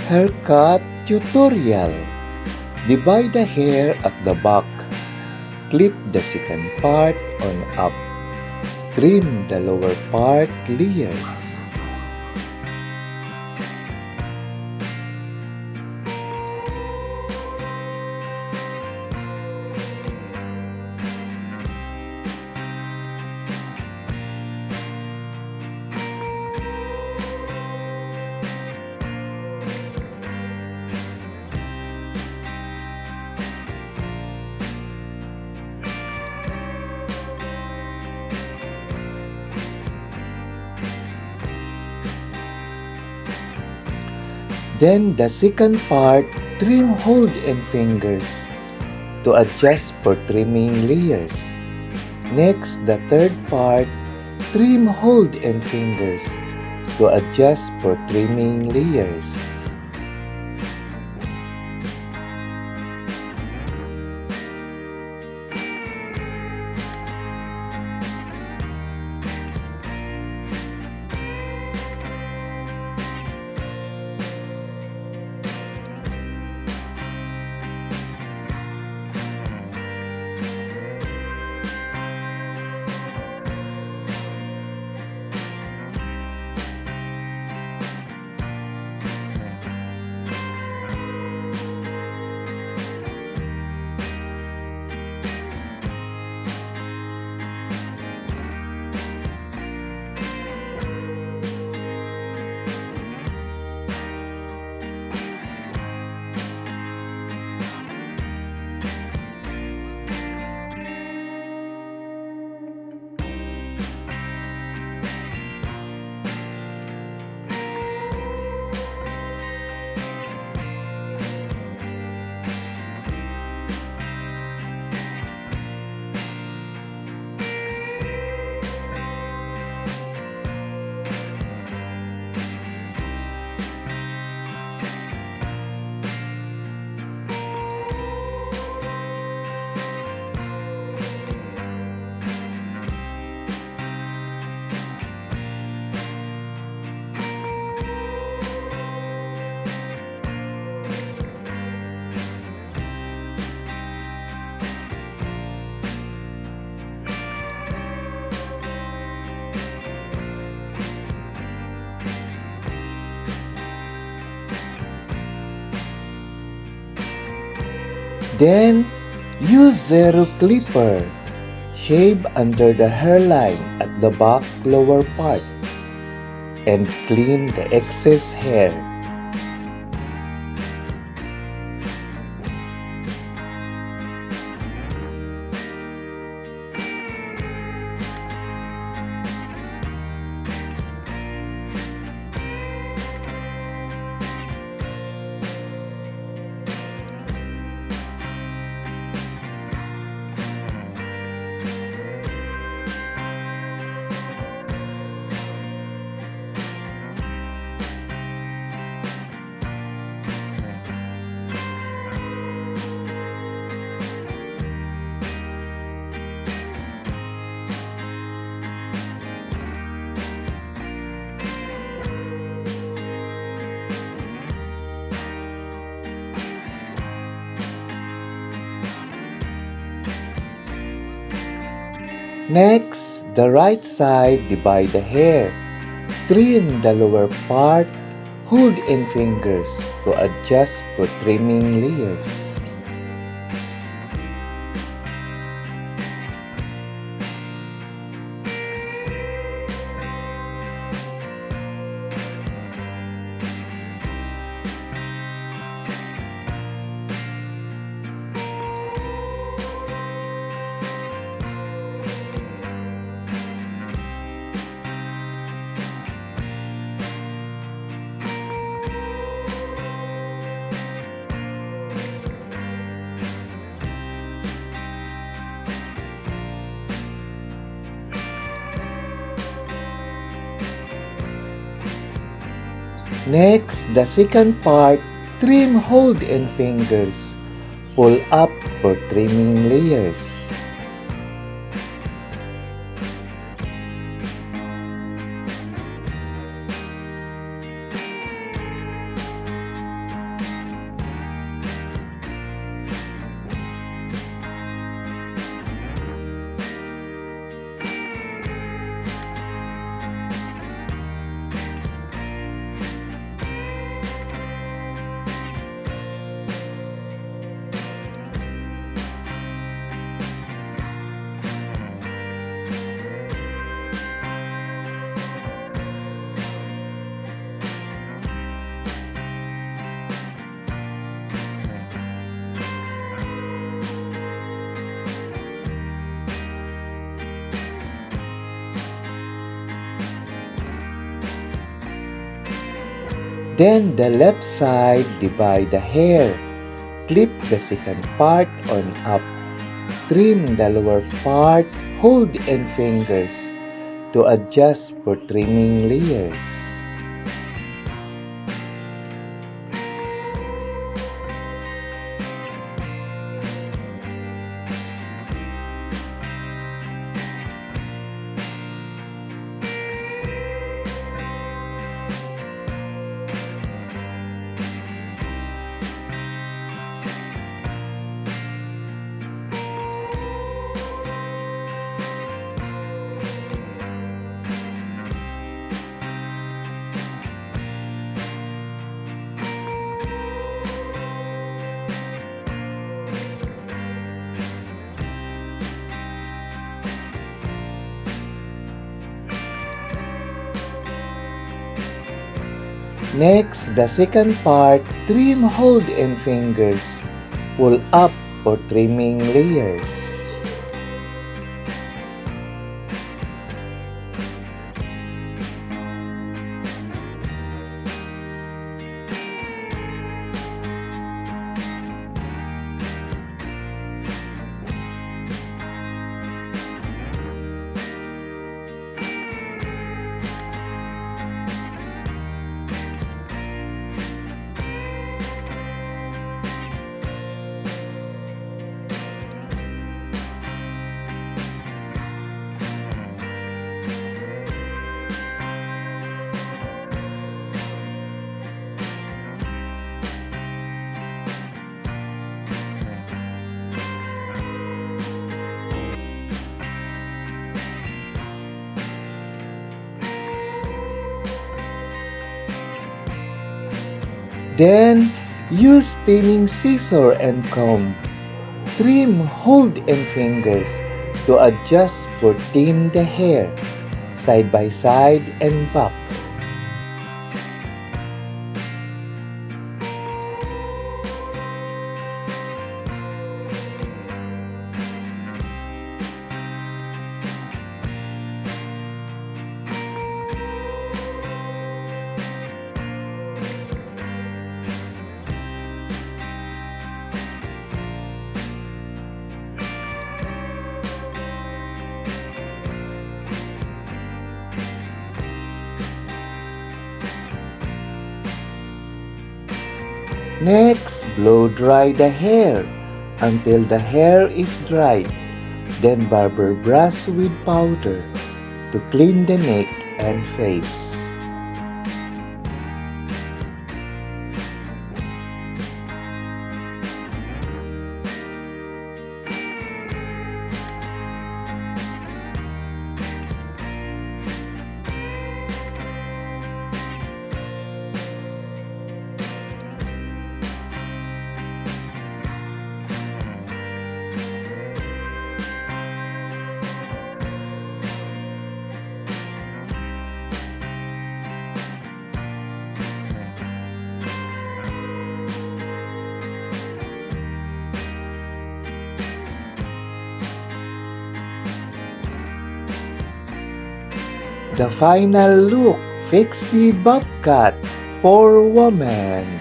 Haircut tutorial. Divide the hair at the back. Clip the second part on up. Trim the lower part layers. Then the second part, trim hold and fingers to adjust for trimming layers. Next, the third part, trim hold and fingers to adjust for trimming layers. Then, use zero clipper. Shave under the hairline at the back lower part and clean the excess hair. Next, the right side, divide the hair. Trim the lower part, hold in fingers to adjust for trimming layers. Next, the second part, trim hold and fingers. Pull up for trimming layers. Then the left side, divide the hair. Clip the second part on up. Trim the lower part, hold and fingers to adjust for trimming layers. Next, the second part, trim hold and fingers. Pull up for trimming layers. Then, use thinning scissor and comb. Trim hold and fingers to adjust for thin the hair, side by side and back. Next, blow dry the hair until the hair is dried. Then barber brush with powder to clean the neck and face. The final look, PIXIE Bobcut for women.